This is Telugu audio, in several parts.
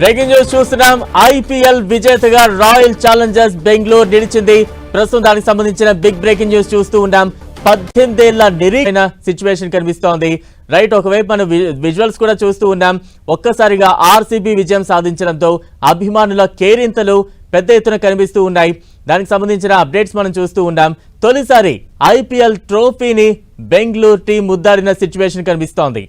బ్రేకింగ్ న్యూస్ చూస్తున్నాం. ఐపీఎల్ విజేతగా రాయల్ ఛాలెంజర్స్ బెంగళూరు నిలిచింది. ప్రస్తుతం దానికి సంబంధించిన బిగ్ బ్రేకింగ్ న్యూస్ చూస్తూ ఉన్నాం. 18 ఏళ్ల నిరీక్షణ సిచ్యువేషన్ కనిపిస్తోంది. రైట్, ఒకవైపు మనం విజువల్స్ కూడా చూస్తూ ఉన్నాం. ఒక్కసారిగా ఆర్సీబీ విజయం సాధించడంతో అభిమానుల కేరింతలు పెద్ద ఎత్తున కనిపిస్తూ ఉన్నాయి. దానికి సంబంధించిన అప్డేట్స్ మనం చూస్తూ ఉన్నాం. తొలిసారి ఐపీఎల్ ట్రోఫీని బెంగళూరు టీం ముద్దాడిన సిచ్యువేషన్ కనిపిస్తోంది.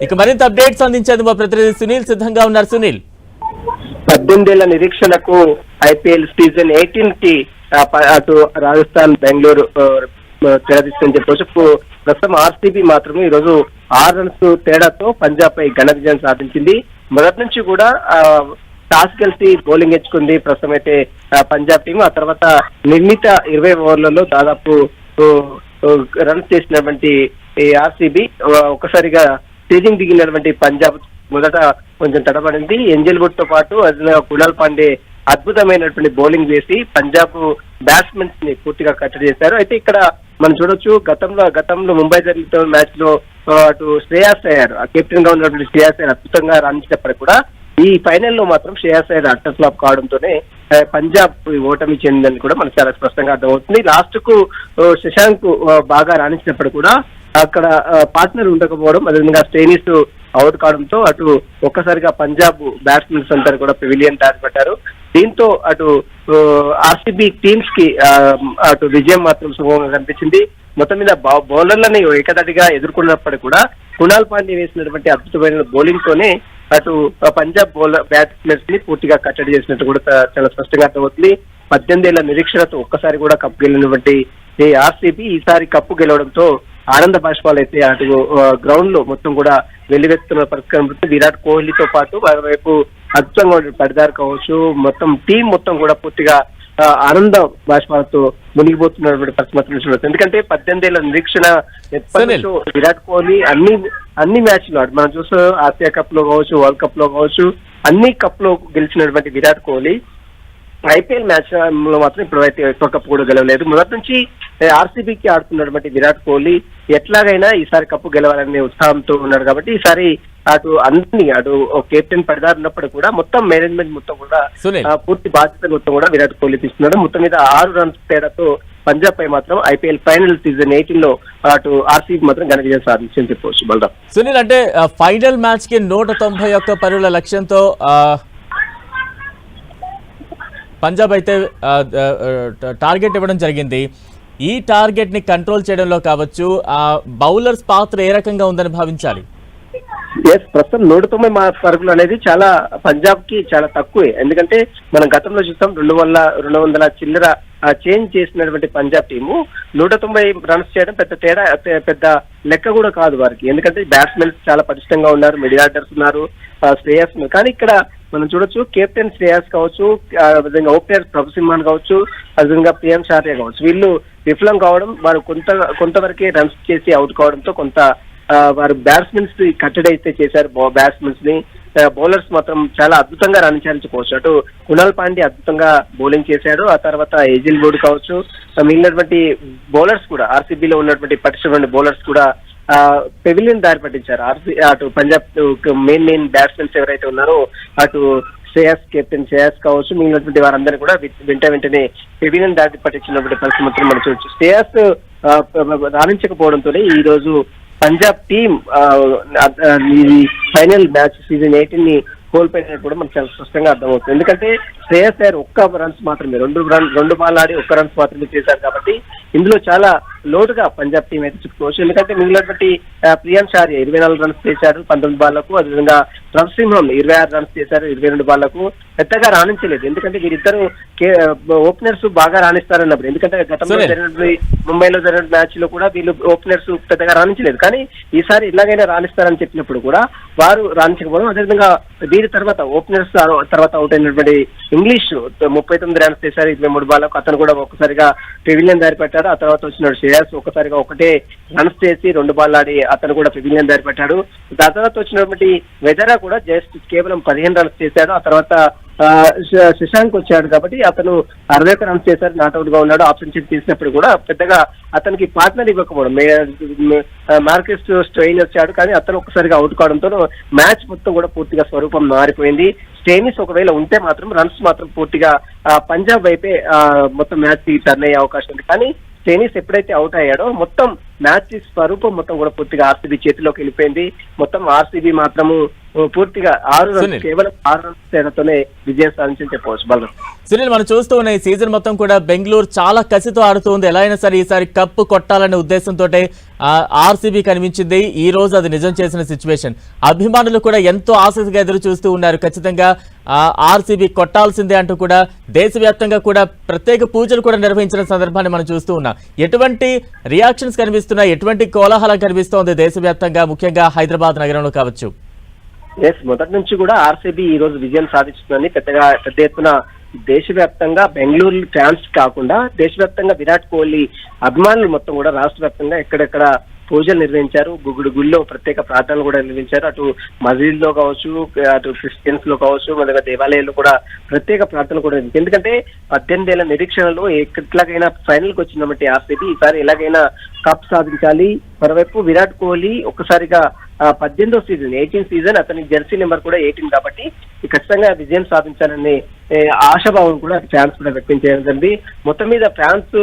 ఇక మరింత అప్డేట్స్ అందించేందుకు మా ప్రతినిధి సునీల్ సిద్ధంగా ఉన్నారు. సునీల్, 18 ఏళ్ల నిరీక్షణకు ఐపీఎల్ సీజన్ 18 కి అటు రాజస్థాన్ బెంగళూరు తెరదీస్తుందని చెప్పవచ్చు. ప్రస్తుతం ఆర్సీబీ మాత్రమే ఈ రోజు 6 రన్స్ తేడాతో పంజాబ్ పై ఘన విజయం సాధించింది. మొదటి నుంచి కూడా టాస్ గెలిచి బౌలింగ్ ఎంచుకుంది ప్రస్తుతం అయితే పంజాబ్ టీం. ఆ తర్వాత నిర్ణీత 20 ఓవర్లలో దాదాపు రన్స్ చేసినటువంటి ఆర్సీబీ ఒక్కసారిగా స్టేజింగ్ దిగినటువంటి పంజాబ్ మొదట కొంచెం తడబడింది. ఎంజల్ వుడ్ తో పాటు కునాల్ పాండే అద్భుతమైనటువంటి బౌలింగ్ వేసి పంజాబ్ బ్యాట్స్మెన్స్ ని పూర్తిగా కట్టడి చేశారు. అయితే ఇక్కడ మనం చూడొచ్చు, గతంలో ముంబై జరిగిన మ్యాచ్ లో అటు శ్రేయాస్ అయ్యారు, కెప్టెన్ గా ఉన్నటువంటి శ్రేయాస్ అయ్యారు అద్భుతంగా రాణించినప్పటికీ కూడా ఈ ఫైనల్ లో మాత్రం శ్రేయాస్ అయ్యారు అట్టర్ ఫ్లాప్ కావడంతోనే పంజాబ్ ఓటమి చెందిందని కూడా మనకు చాలా స్పష్టంగా అర్థమవుతుంది. లాస్ట్ కు శశాంక్ బాగా రాణించినప్పుడు కూడా అక్కడ పార్ట్నర్ ఉండకపోవడం, అదేవిధంగా స్టెయినిస్ అవుట్ కావడంతో అటు ఒక్కసారిగా పంజాబ్ బ్యాట్స్మెన్స్ అంతా కూడా పెవిలియన్ దారిపట్టారు. దీంతో అటు ఆర్సీబీ టీమ్స్ కి అటు విజయం మాత్రం సుగమంగా కనిపించింది. మొత్తం మీద బౌలర్లని ఏకదాటిగా ఎదుర్కొన్నప్పటికీ కూడా కునాల్ పాండే వేసినటువంటి అద్భుతమైన బౌలింగ్ తోనే అటు పంజాబ్ బౌలర్ బ్యాట్స్మెన్స్ ని పూర్తిగా కట్టడి చేసినట్టు కూడా చాలా స్పష్టంగా అర్థమవుతుంది. 18 ఏళ్ల నిరీక్షణతో ఒక్కసారి కూడా కప్పు గెలినటువంటి ఆర్సీబీ ఈసారి కప్పు గెలవడంతో ఆనంద బాష్పాలు అయితే అటు గ్రౌండ్ లో మొత్తం కూడా వెల్లువెత్తున్న పరిస్థితి. విరాట్ కోహ్లీతో పాటు మరోవైపు అద్భుతంగా పడిదారు కావచ్చు, మొత్తం టీం మొత్తం కూడా పూర్తిగా ఆనంద బాష్పాలతో మునిగిపోతున్నటువంటి పరిస్థితి. ఎందుకంటే 18 ఏళ్ల నిరీక్షణ విరాట్ కోహ్లీ అన్ని మ్యాచ్లు మనం చూస్తూ ఆసియా కప్ లో కావచ్చు, వరల్డ్ కప్ లో కావచ్చు, అన్ని కప్ లో గెలిచినటువంటి విరాట్ కోహ్లీ ఐపీఎల్ మ్యాచ్ లో మాత్రం ఇప్పుడైతే ఎక్కువ కప్పు కూడా గెలవలేదు. మొదటి నుంచి ఆర్సీబీకి ఆడుతున్నటువంటి విరాట్ కోహ్లీ ఎట్లాగైనా ఈసారి కప్పు గెలవాలనే ఉత్సాహంతో ఉన్నాడు. కాబట్టి ఈసారి అటు కెప్టెన్ పడిదారు ఉన్నప్పుడు కూడా మొత్తం మేనేజ్మెంట్ మొత్తం కూడా పూర్తి బాధ్యత మొత్తం కూడా విరాట్ కోహ్లీ తీసుకున్నాడు. మొత్తం మీద 6 రన్స్ తేడాతో పంజాబ్ పై మాత్రం ఐపీఎల్ ఫైనల్ సీజన్ 18 లో అటు ఆర్సీబీ మాత్రం ఘన విజయం సాధించింది చెప్పవచ్చు. బలరాం, సునీల్, అంటే ఫైనల్ మ్యాచ్ కి 191 పరుగుల లక్ష్యంతో పంజాబ్ అయితే టార్గెట్ ఇవ్వడం జరిగింది. ఈ టార్గెట్ ని కంట్రోల్ చేయడంలో కావచ్చు బౌలర్స్ పాత్ర ఏ రకంగా ఉందని భావించాలి? ప్రస్తుతం 190 పరుగులు అనేది చాలా పంజాబ్ కి చాలా తక్కువే. ఎందుకంటే మనం గతంలో చూస్తాం 200 చిల్లర చేంజ్ చేసినటువంటి పంజాబ్ టీము 190 రన్స్ చేయడం పెద్ద లెక్క కూడా కాదు వారికి. ఎందుకంటే బ్యాట్స్మెన్స్ చాలా పటిష్టంగా ఉన్నారు, మిడిల్ ఆర్డర్స్ ఉన్నారు, శ్రేయస్ ఉన్నారు. కానీ ఇక్కడ మనం చూడొచ్చు, కెప్టెన్ శ్రేయస్ కావచ్చు, విధంగా ఓపెనర్ ప్రభు సింహాన్ కావచ్చు, అదేవిధంగా ప్రియాంశ్ ఆర్య కావచ్చు, వీళ్ళు విఫలం కావడం, వారు కొంతవరకే రన్స్ చేసి అవుట్ కావడంతో కొంత వారు బ్యాట్స్మెన్స్ కట్టడి అయితే చేశారు. బ్యాట్స్మెన్స్ ని బౌలర్స్ మాత్రం చాలా అద్భుతంగా రాణించాల్సుకోవచ్చు. అటు కునాల్ పాండే అద్భుతంగా బౌలింగ్ చేశాడు. ఆ తర్వాత ఎంజల్ వుడ్ కావచ్చు, మిగిలినటువంటి బౌలర్స్ కూడా ఆర్సీబీలో ఉన్నటువంటి పటిష్టమైన బౌలర్స్ కూడా పెవిలియన్ దారి పట్టించారు. అటు పంజాబ్ మెయిన్ బ్యాట్స్మెన్స్ ఎవరైతే ఉన్నారో అటు కెప్టెన్ శ్రేయస్ కావచ్చు, మిగిలినటువంటి వారందరూ కూడా వెంటనే పెవిలియన్ దారి పట్టించినటువంటి పరిస్థితి మాత్రం మనం చూడొచ్చు. శ్రేయస్ రాణించకపోవడంతో ఈ రోజు పంజాబ్ టీం ఈ ఫైనల్ మ్యాచ్ సీజన్ 18 ని కోల్పోయినట్టు కూడా మనకు చాలా స్పష్టంగా అర్థమవుతుంది. ఎందుకంటే శ్రేయస్ అయ్యర్ ఒక్క రన్స్ మాత్రమే, 2 బాల్ ఆడి 1 రన్స్ మాత్రమే చేశారు. కాబట్టి ఇందులో చాలా లోటుగా పంజాబ్ టీం అయితే చెప్పుకోవచ్చు. ఎందుకంటే మిగిలినటువంటి ప్రియాంశ్ ఆర్య 24 రన్స్ చేశారు 19 బాళ్లకు, అదేవిధంగా ప్రభు సింహం 26 రన్స్ చేశారు 22 బాళ్లకు. పెద్దగా రాణించలేదు. ఎందుకంటే వీరిద్దరు ఓపెనర్స్ బాగా రాణిస్తారన్నప్పుడు, ఎందుకంటే గతంలో ముంబైలో జరిగిన మ్యాచ్ లో కూడా వీళ్ళు ఓపెనర్స్ పెద్దగా రాణించలేదు. కానీ ఈసారి ఇలాగైనా రాణిస్తారని చెప్పినప్పుడు కూడా వారు రాణించకపోవడం, అదేవిధంగా వీరి తర్వాత ఓపెనర్స్ తర్వాత అవుట్ అయినటువంటి ఇంగ్లీష్ 39 రన్స్ చేశారు 23 బాళ్లకు, అతను కూడా ఒక్కసారిగా పెవిలియన్ దారి పెట్టారు. ఆ తర్వాత వచ్చిన శ్రేయస్ ఒక్కసారిగా 1 రన్స్ చేసి 2 బాల్ ఆడి అతను కూడా పెవిలియన్ దారి పెట్టాడు. దాని తర్వాత వచ్చినటువంటి వెదరా కూడా జస్ట్ కేవలం 15 రన్స్ చేశాడు. ఆ తర్వాత శశాంక్ వచ్చాడు కాబట్టి అతను 61 రన్స్ చేశారు, నాట్అవుట్ గా ఉన్నాడు. ఆఫ్ సెంచరీ తీసినప్పుడు కూడా పెద్దగా అతనికి పార్ట్నర్ ఇవ్వకపోవడం, మార్కెస్ స్ట్రెయిన్ వచ్చాడు కానీ అతను ఒక్కసారిగా అవుట్ కావడంతో మ్యాచ్ మొత్తం కూడా పూర్తిగా స్వరూపం మారిపోయింది. స్టేనిస్ ఒకవేళ ఉంటే మాత్రం రన్స్ మాత్రం పూర్తిగా పంజాబ్ వైపే మొత్తం మ్యాచ్ టర్న్ అయ్యే అవకాశం ఉంది. కానీ స్టేనిస్ ఎప్పుడైతే అవుట్ అయ్యాడో మొత్తం మ్యాచ్ స్వరూపం మొత్తం కూడా పూర్తిగా ఆర్సీబీ చేతిలోకి వెళ్ళిపోయింది. మొత్తం ఆర్సీబీ మాత్రము పూర్తిగా 6 రన్స్, కేవలం 6 రన్స్ తేడాతోనే విజయం సాధించని చెప్పవచ్చు. బలరాం, సునీల్, మనం చూస్తూ ఉన్న ఈ సీజన్ మొత్తం కూడా బెంగళూరు చాలా కసితో ఆడుతుంది. ఎలా అయినా సరే ఈసారి కప్పు కొట్టాలనే ఉద్దేశంతో ఆర్సీబీ కనిపించింది. ఈ రోజు అది నిజం చేసిన సిచ్యువేషన్. అభిమానులు కూడా ఎంతో ఆసక్తిగా ఎదురు చూస్తూ ఉన్నారు. ఖచ్చితంగా ఆర్సీబీ కొట్టాల్సిందే అంటూ కూడా దేశవ్యాప్తంగా కూడా ప్రత్యేక పూజలు కూడా నిర్వహించిన సందర్భాన్ని మనం చూస్తూ ఉన్నాం. ఎటువంటి రియాక్షన్స్ కనిపిస్తున్నాయి, ఎటువంటి కోలాహలం కనిపిస్తోంది దేశవ్యాప్తంగా, ముఖ్యంగా హైదరాబాద్ నగరంలో కావచ్చు? మొదటి నుంచి కూడా ఆర్సీబీ ఈ రోజు విజయం సాధిస్తుందని పెద్ద ఎత్తున దేశవ్యాప్తంగా బెంగళూరు ఫ్యాన్స్ కాకుండా దేశవ్యాప్తంగా విరాట్ కోహ్లీ అభిమానులు మొత్తం కూడా రాష్ట్ర వ్యాప్తంగా ఎక్కడెక్కడ పూజలు నిర్వహించారు. గుడిలో ప్రత్యేక ప్రార్థనలు కూడా నిర్వహించారు. అటు మసీదులో కావచ్చు, అటు క్రిస్టియన్స్ లో కావచ్చు, మన దేవాలయాల్లో కూడా ప్రత్యేక ప్రార్థనలు కూడా. ఎందుకంటే 18 ఏళ్ల నిరీక్షణలో ఎట్లాగైనా ఫైనల్ కి వచ్చినటువంటి ఆర్సీబీ ఈసారి ఎలాగైనా కప్ సాధించాలి. మరోవైపు విరాట్ కోహ్లీ ఒక్కసారిగా 18వ సీజన్ 18 సీజన్ అతని జెర్సీ నెంబర్ కూడా 18 కాబట్టి ఖచ్చితంగా విజయం సాధించాలనే ఆశాభావం కూడా ఫ్యాన్స్ కూడా వ్యక్తం చేయడం జరిగింది. మొత్తం మీద ఫ్యాన్స్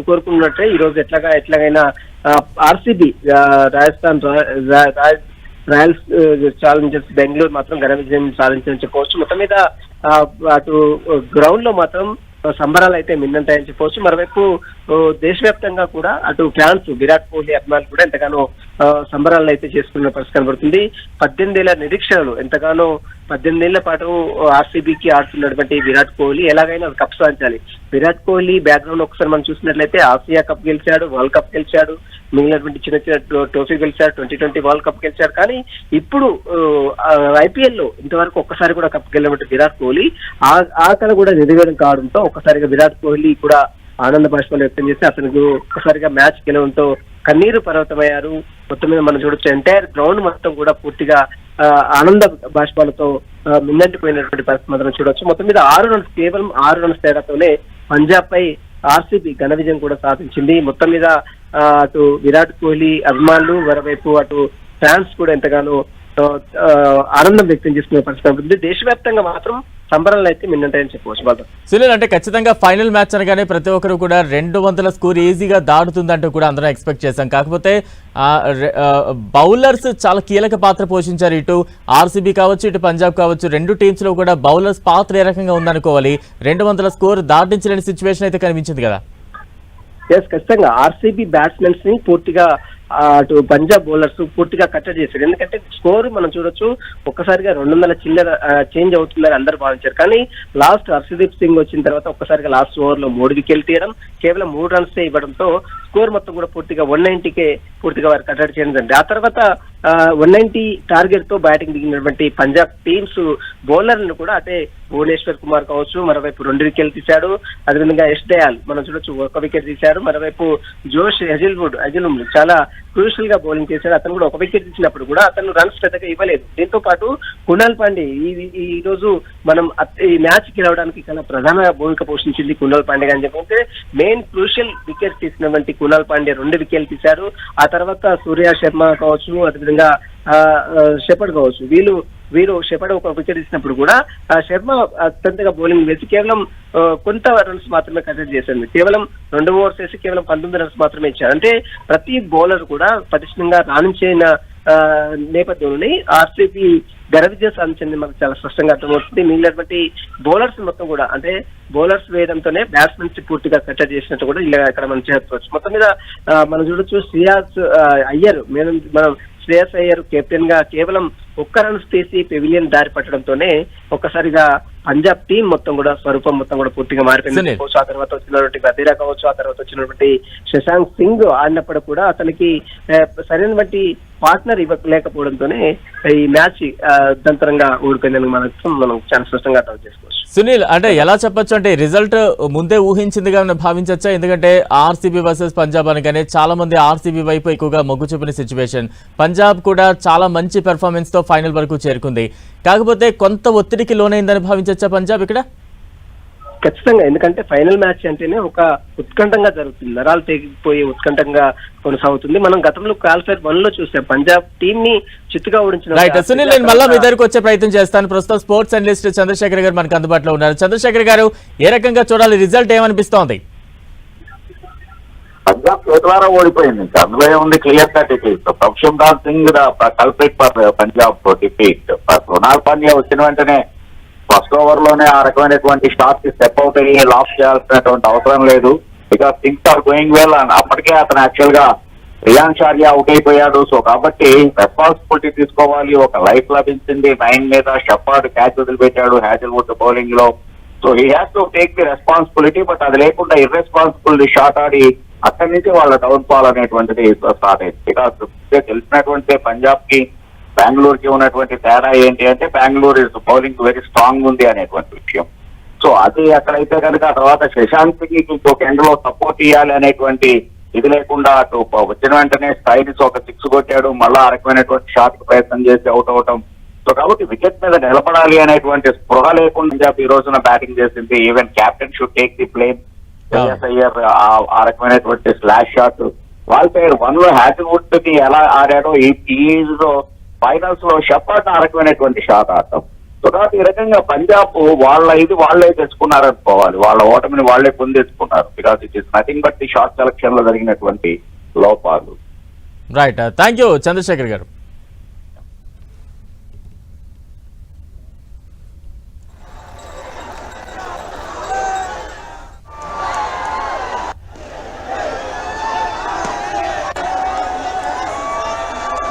కోరుకున్నట్టే ఈ రోజు ఎట్లాగైనా ఆర్సీబీ రాయల్స్ ఛాలెంజర్స్ బెంగళూరు మాత్రం ఘన విజయం సాధించని చెప్పవచ్చు. మొత్తం మీద అటు గ్రౌండ్ లో మాత్రం సంబరాలు అయితే మిన్నంటాయని చెప్పవచ్చు. మరోవైపు దేశవ్యాప్తంగా కూడా అటు ఫ్యాన్స్ విరాట్ కోహ్లీ అభిమానులు కూడా ఎంతగానో సంబరాలను అయితే చేసుకున్న పరిస్థితి కనబడుతుంది. 18 ఏళ్ల నిరీక్షణలు ఎంతగానో 18 ఏళ్ల పాటు ఆర్సీబీకి ఆడుతున్నటువంటి విరాట్ కోహ్లీ ఎలాగైనా కప్ సాధించాలి. విరాట్ కోహ్లీ బ్యాక్గ్రౌండ్ ఒకసారి మనం చూసినట్లయితే ఆసియా కప్ గెలిచాడు, వరల్డ్ కప్ గెలిచాడు, మిగిలినటువంటి చిన్న ట్రోఫీ గెలిచాడు, 2020 వరల్డ్ కప్ గెలిచాడు. కానీ ఇప్పుడు ఐపీఎల్ లో ఇంతవరకు ఒక్కసారి కూడా కప్ గెలినటువంటి విరాట్ కోహ్లీ ఆ కళ కూడా నెరవేరం కావడంతో ఒక్కసారిగా విరాట్ కోహ్లీ కూడా ఆనంద బాష్పాలు వ్యక్తం చేసి అతనికి ఒక్కసారిగా మ్యాచ్ గెలవడంతో కన్నీరు పర్వతమయ్యారు. మొత్తం మీద మనం చూడొచ్చు ఎంటైర్ గ్రౌండ్ మొత్తం కూడా పూర్తిగా ఆనంద బాష్పాలతో మిన్నంటిపోయినటువంటి పరిస్థితి మనం చూడొచ్చు. మొత్తం మీద 6 రన్స్, కేవలం 6 రన్స్ తేడాతోనే పంజాబ్ పై ఆర్సీబీ ఘన విజయం కూడా సాధించింది. మొత్తం మీద అటు విరాట్ కోహ్లీ అభిమానులు, మరోవైపు అటు ఫ్యాన్స్ కూడా ఎంతగానో ఆనందం వ్యక్తం చేసుకునే పరిస్థితి ఉంటుంది. దేశవ్యాప్తంగా మాత్రం సంబరాలు అయితే మిన్నంటాయని చెప్పవచ్చు. సునీల్, అంటే ఖచ్చితంగా ఫైనల్ మ్యాచ్ అనగానే ప్రతి ఒక్కరు కూడా 200 స్కోర్ ఈజీగా దాటుతుందంటూ కూడా అందరం ఎక్స్పెక్ట్ చేశాం. కాకపోతే బౌలర్స్ చాలా కీలక పాత్ర పోషించారు. ఇటు ఆర్సీబీ కావచ్చు, ఇటు పంజాబ్ కావచ్చు, రెండు టీమ్స్ లో కూడా బౌలర్స్ పాత్ర ఏ రకంగా ఉందనుకోవాలి. 200 స్కోర్ దాటించలేని సిచ్యువేషన్ అయితే కనిపించింది కదా. ఖచ్చితంగా ఆర్సీబీ బ్యాట్స్మెన్స్ ని పూర్తిగా అటు పంజాబ్ బౌలర్స్ పూర్తిగా కట్టడి చేశారు. ఎందుకంటే స్కోర్ మనం చూడొచ్చు ఒక్కసారిగా 200 చిల్లర చేంజ్ అవుతుందని అందరూ భావించారు. కానీ లాస్ట్ హర్షదీప్ సింగ్ వచ్చిన తర్వాత ఒక్కసారిగా లాస్ట్ ఓవర్ లో 3 వికెట్లు తీయడం, కేవలం 3 రన్స్ ఇవ్వడంతో స్కోర్ మొత్తం కూడా పూర్తిగా 190కే పూర్తిగా వారు కట్టడి చేయడం జరిగింది. ఆ తర్వాత 190 టార్గెట్ తో బ్యాటింగ్ దిగినటువంటి పంజాబ్ టీమ్స్ బౌలర్లను కూడా అంటే భువనేశ్వర్ కుమార్ కావచ్చు, మరోవైపు 2 వికెట్లు తీశాడు. అదేవిధంగా యష్ దయాల్ మనం చూడొచ్చు 1 వికెట్ తీశారు. మరోవైపు జోష్ హెజిల్వుడ్ చాలా క్రూషియల్ గా బౌలింగ్ చేశాడు. అతను కూడా 1 వికెట్ ఇచ్చినప్పుడు కూడా అతను రన్స్ పెద్దగా ఇవ్వలేదు. దీంతో పాటు కునాల్ పాండే ఈ రోజు మనం ఈ మ్యాచ్ గెలవడానికి చాలా ప్రధాన భూమిక పోషించింది కునాల్ పాండే అని చెప్పి మెయిన్ క్రూషియల్ వికెట్ తీసినటువంటి కునాల్ పాండే 2 వికెట్లు తీశారు. ఆ తర్వాత సూర్య శర్మ కావచ్చు, అదేవిధంగా షెపర్డ్ కావచ్చు, వీరు షెపర్డ్ 1 వికెట్ ఇచ్చినప్పుడు కూడా శర్మ అత్యంతగా బౌలింగ్ వేసి కేవలం కొంత రన్స్ మాత్రమే కన్సిడర్ చేశారు. కేవలం 2 ఓవర్స్ వేసి కేవలం 19 రన్స్ మాత్రమే ఇచ్చారు. అంటే ప్రతి బౌలర్ కూడా పటిష్టంగా రాణించిన నేపథ్యంలోని ఆర్సీబీ ఘన విజయం సాధించింది మనకు చాలా స్పష్టంగా అర్థమవుతుంది. మిగిలినటువంటి బౌలర్స్ మొత్తం కూడా అంటే బౌలర్స్ వేయడంతోనే బ్యాట్స్మెన్స్ పూర్తిగా కట్టడి చేసినట్టు కూడా ఇలా ఇక్కడ మనం చెప్పవచ్చు. మొత్తం మీద మనం చూడొచ్చు శ్రేయస్ అయ్యర్ కెప్టెన్ గా కేవలం 1 రన్స్ తీసి పెవిలియన్ దారి పట్టడంతోనే ఒక్కసారిగా పంజాబ్ టీం మొత్తం కూడా స్వరూపం మొత్తం కూడా పూర్తిగా మారిపోయింది. ఆ తర్వాత వచ్చినటువంటి బదీరా కావచ్చు, ఆ తర్వాత వచ్చినటువంటి శశాంక్ సింగ్ ఆడినప్పుడు కూడా అతనికి సరైనటువంటి పార్ట్నర్ ఇవ్వలేకపోవడంతోనే ఈ మ్యాచ్ దంతరంగా ఓడిపోయిందని మనం చాలా స్పష్టంగా అర్థం చేసుకోవచ్చు. సునీల్, అంటే ఎలా చెప్పొచ్చు అంటే రిజల్ట్ ముందే ఊహించిందిగా భావించచ్చా? ఎందుకంటే ఆర్సీబీ వర్సెస్ పంజాబ్ అనగానే చాలా మంది ఆర్సీబీ వైపు ఎక్కువగా మొగ్గు చూపిన సిచ్యువేషన్. పంజాబ్ కూడా చాలా మంచి పెర్ఫార్మెన్స్ తో ఫైనల్ వరకు చేరుకుంది. కాకపోతే కొంత ఒత్తిడికి లోనైందని భావించచ్చా పంజాబ్ ఇక్కడ? ఖచ్చితంగా, ఎందుకంటే ఫైనల్ మ్యాచ్ అంటేనే ఒక ఉత్కంఠంగా జరుగుతుంది, నరాలు తెగిపోయి ఉత్కంఠంగా కొనసాగుతుంది. మనం గతంలో క్వాలిఫైర్ 1 లో చూసాం పంజాబ్ టీమ్ ని చిత్తుగా ఓడించిన. సునీల్, నేను మళ్ళీ మీ దగ్గరకు వచ్చే ప్రయత్నం చేస్తాను. ప్రస్తుతం స్పోర్ట్స్ అనలిస్ట్ చంద్రశేఖర్ గారు మనకు అందుబాటులో ఉన్నారు. చంద్రశేఖర్ గారు, ఏ రకంగా చూడాలి, రిజల్ట్ ఏమనిపిస్తోంది? పంజాబ్ ద్వారా ఓడిపోయింది, అందులో ఏముంది, క్లియర్ కట్ ఇట్ ఈస్. ప్రభుషందార్ Singh culprit for Punjab defeat. Sonal Pandya వచ్చిన వెంటనే ఫస్ట్ ఓవర్ లోనే ఆ రకమైనటువంటి షాట్ కి స్టెప్ అవుట్ అయ్యి లాస్ చేయాల్సినటువంటి అవసరం లేదు. Because things are going well. అప్పటికే అతను యాక్చువల్ గా రియాన్ షార్యా అవుట్ అయిపోయాడు. సో కాబట్టి రెస్పాన్సిబిలిటీ తీసుకోవాలి. ఒక లైఫ్ లభించింది 9 మీద. షెఫర్డ్ క్యాచ్ వదిలిపెట్టాడు హ్యాజల్వుడ్ బౌలింగ్ లో. So he has to take the responsibility. But అది లేకుండా ఇర్రెస్పాన్సిబుల్ షాట్ ఆడి అక్కడి నుంచి వాళ్ళ డౌన్ ఫాల్ అనేటువంటిది స్టార్ట్ అయింది. బికాస్ తెలిసినటువంటి పంజాబ్ కి బెంగళూరుకి ఉన్నటువంటి తేడా ఏంటి అంటే, బెంగళూరు బౌలింగ్ వెరీ స్ట్రాంగ్ ఉంది అనేటువంటి విషయం. సో అది అక్కడైతే కనుక తర్వాత శశాంక్ కి ఇంకొక ఎండ్ లో సపోర్ట్ ఇవ్వాలి అనేటువంటి ఇది లేకుండా అటు వచ్చిన వెంటనే స్టైలిస్ ఒక 6 కొట్టాడు. మళ్ళా ఆ రకమైనటువంటి షాట్ కి ప్రయత్నం చేసి అవుట్ అవటం. సో కాబట్టి వికెట్ మీద నిలబడాలి అనేటువంటి స్పృహ లేకుండా పంజాబ్ ఈ రోజున బ్యాటింగ్ చేసింది. Even captain should take the plane. Iyer ఆ రకమైనటువంటి స్లాష్ షాట్. వాల్పైర్ 1 లో హ్యాజల్వుడ్ కి ఎలా ఆడాడో ఈ ఫైనల్స్ లో షెఫర్డ్ ఆ రకమైనటువంటి షాట్ ఆడటం. సో కాబట్టి ఈ రకంగా పంజాబ్ వాళ్ళే తెచ్చుకున్నారనుకోవాలి. వాళ్ళ ఓటమిని వాళ్ళే పొందేసుకున్నారు. Because it is nothing but the short selection లో జరిగినటువంటి లోపాలు. రైట్, థ్యాంక్ యూ చంద్రశేఖర్ గారు.